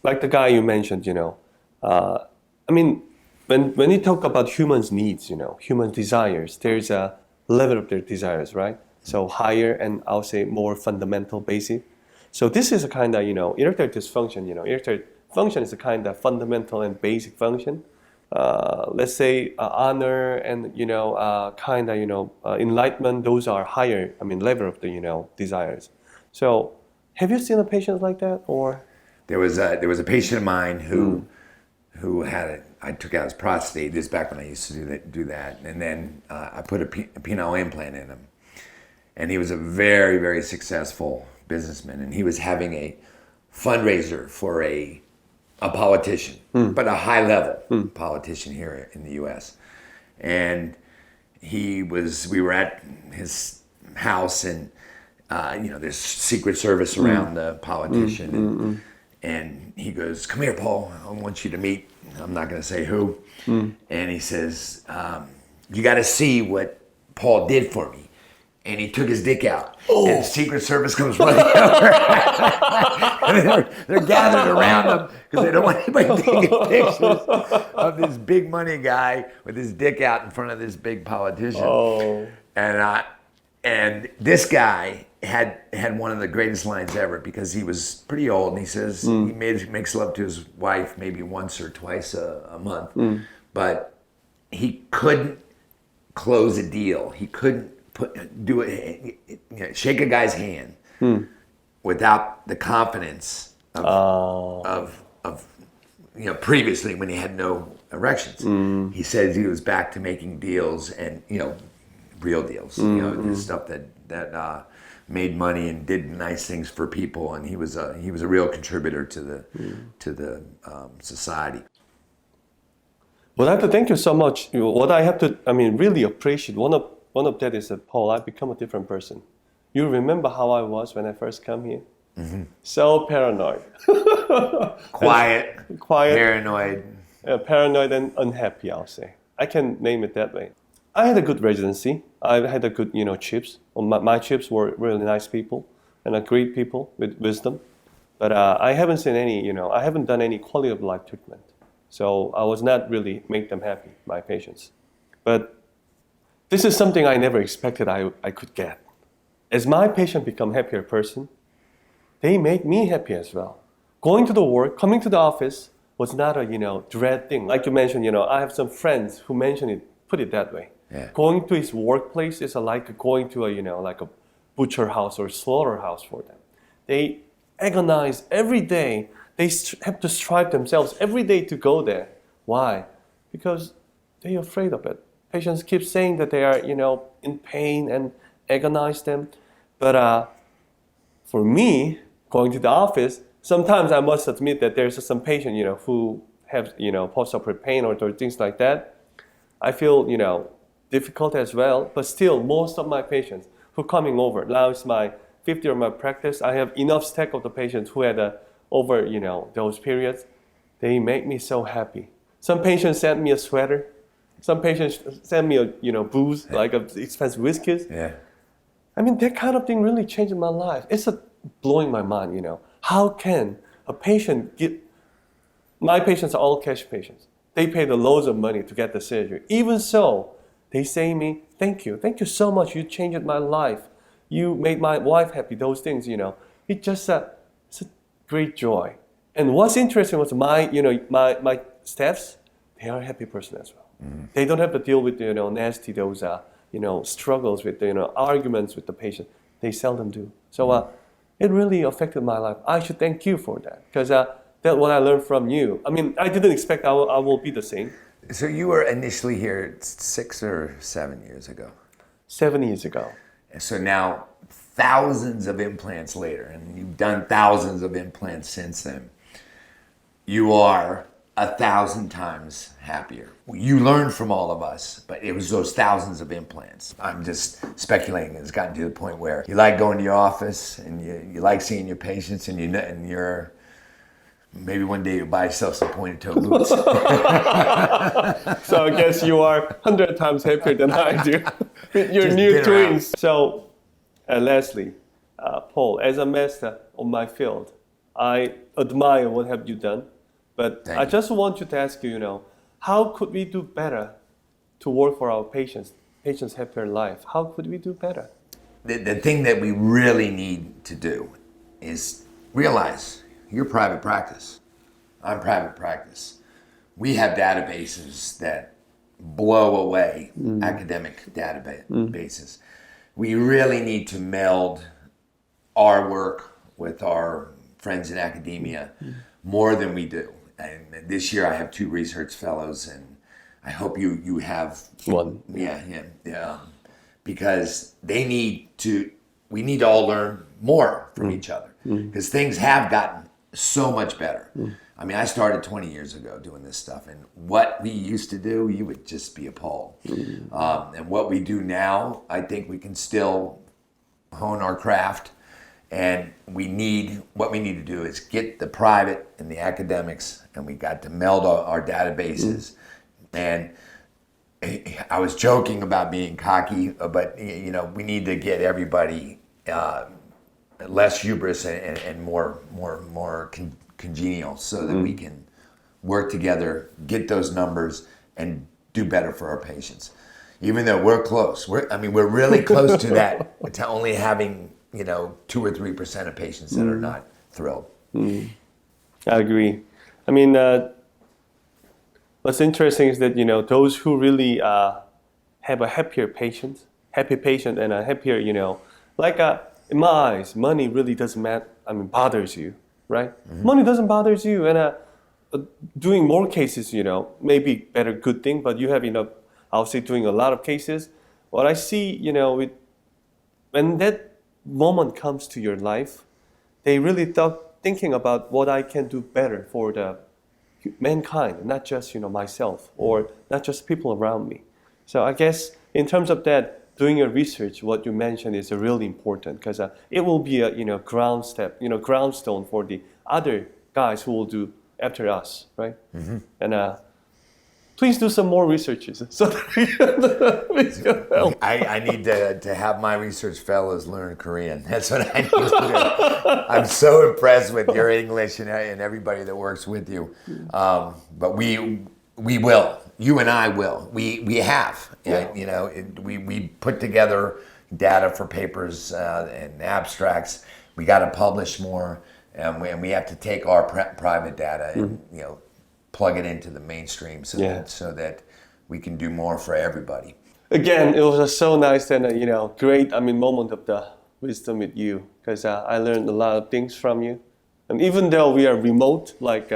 like the guy you mentioned, I mean, when you talk about humans' needs, human desires, there's a level of their desires, right? So higher and I'll say more fundamental, basic. So this is a kind of, erectile dysfunction, erectile function is a kind of fundamental and basic function. Let's say honor and, kind of, enlightenment, those are higher, level of the, desires. So have you seen a patient like that or? There was a patient of mine who had I took out his prostate. This is back when I used to do that, and then I put a penile implant in him, and he was a very, very successful businessman, and he was having a fundraiser for a politician, but a high level politician here in the U.S. And we were at his house, and there's Secret Service around the politician, and he goes, "Come here, Paul, I want you to meet," I'm not going to say who, and he says, "You got to see what Paul did for me." And he took his dick out, and the Secret Service comes running over. And they're gathered around him because they don't want anybody taking pictures of this big money guy with his dick out in front of this big politician. Oh. And this guy had one of the greatest lines ever because he was pretty old, and he says he makes love to his wife maybe once or twice a month, but he couldn't close a deal. He couldn't shake a guy's hand without the confidence of previously when he had no erections. He says he was back to making deals and real deals, the stuff that made money and did nice things for people, and he was a real contributor to the society. Well, I have to thank you so much. What I have to, really appreciate one of that is that, Paul, I've become a different person. You remember how I was when I first come here? Mm-hmm. So paranoid. Quiet, paranoid. Paranoid and unhappy, I'll say. I can name it that way. I had a good residency. I had a good, chiefs. My chiefs were really nice people and great people with wisdom. But I haven't seen any, I haven't done any quality of life treatment. So I was not really make them happy, my patients. But this is something I never expected I could get. As my patient become happier person, they make me happy as well. Going to the work, coming to the office was not a, dread thing. Like you mentioned, I have some friends who put it that way. Yeah. Going to his workplace is like going to like a butcher house or slaughterhouse for them. They agonize every day. They have to strive themselves every day to go there. Why? Because they're afraid of it. Patients keep saying that they are, in pain and agonize them. But for me, going to the office, sometimes I must admit that there's some patient, who have, post-operative pain or things like that. I feel, difficult as well. But still, most of my patients who coming over, now it's my 50th year of my practice, I have enough stack of the patients who had over, those periods. They make me so happy. Some patients send me a sweater. Some patients send me a booze, like expensive whiskeys. Yeah. That kind of thing really changed my life. It's blowing my mind, How can a patient my patients are all cash patients. They pay the loads of money to get the surgery. Even so, they say to me, thank you so much. You changed my life. You made my wife happy, those things, It's just it's a great joy. And what's interesting was my staffs, they are a happy person as well. Mm-hmm. They don't have to deal with, nasty, those, struggles with, arguments with the patient. They seldom do. So it really affected my life. I should thank you for that, because that's what I learned from you. I didn't expect I will be the same. So you were initially here 6 or 7 years ago? 7 years ago. So now, thousands of implants later, and you've done thousands of implants since then, you are 1,000 times happier. You learned from all of us, but it was those thousands of implants. I'm just speculating. It's gotten to the point where you like going to your office and you like seeing your patients, and you're maybe one day you'll buy yourself some pointed toe boots. So I guess you are 100 times happier than I do with your new twins. So lastly, Paul, as a master of my field, I admire what have you done, but Thank I you. just want you to ask you, how could we do better to work for our patients happier life? How could we do better? The thing that we really need to do is realize you're private practice. I'm private practice. We have databases that blow away academic databases. We really need to meld our work with our friends in academia more than we do. And this year I have 2 research fellows, and I hope you have one. Yeah. Because we need to all learn more from each other, because things have gotten so much better. I mean, I started 20 years ago doing this stuff, and what we used to do, you would just be appalled. And what we do now, I think we can still hone our craft, and what we need to do is get the private and the academics, and we got to meld our databases. And I was joking about being cocky, but we need to get everybody less hubris and more congenial, so that we can work together, get those numbers, and do better for our patients. Even though we're close, we're really close to that, to only having 2 or 3% of patients that are not thrilled. I agree. I mean, what's interesting is that those who really have a happy patient and a happier, in my eyes, money really doesn't matter. I mean, bothers you, right? Money doesn't bother you, and doing more cases, maybe better, good thing. But you have I'll say doing a lot of cases. What I see, when that moment comes to your life, they really thinking about what I can do better for the mankind, not just myself or not just people around me. So I guess in terms of that, doing your research, what you mentioned is really important, because it will be a groundstone for the other guys who will do after us, right? And please do some more researches so that we can help. I need to have my research fellows learn Korean. That's what I need to do. I'm so impressed with your English and everybody that works with you. But we will. You and I will. We have. Yeah. We put together data for papers and abstracts. We got to publish more, and we have to take our private data and plug it into the mainstream so that we can do more for everybody. Again, it was so nice and great. Moment of the wisdom with you, because I learned a lot of things from you. And even though we are remote, like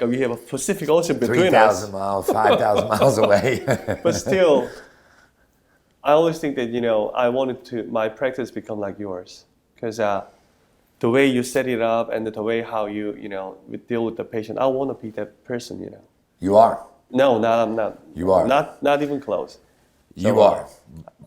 we have a Pacific Ocean between us, 3,000 miles, 5,000 miles away. but still, I always think that I wanted my practice become like yours, because the way you set it up and the way how you deal with the patient, I want to be that person. You are. No, I'm not. You are. Not even close. You are.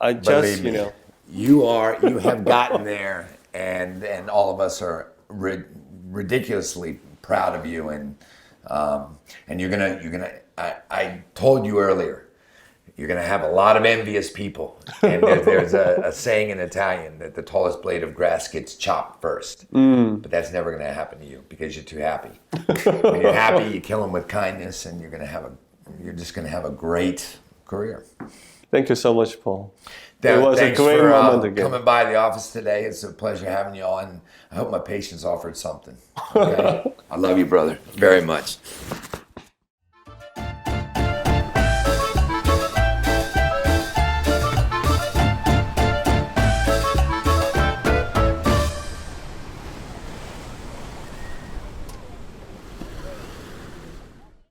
I just, Believe me, you are. You have gotten there, and all of us are ridiculously proud of you, and you're gonna. I told you earlier, you're gonna have a lot of envious people, and there's a saying in Italian that the tallest blade of grass gets chopped first. But that's never gonna happen to you, because you're too happy. When you're happy, you kill them with kindness, and you're just gonna have a great career. Thank you so much, Paul. It was a great moment again. Coming by the office today. It's a pleasure having you all, and I hope my patients offered something. Okay? I love you, brother, very much.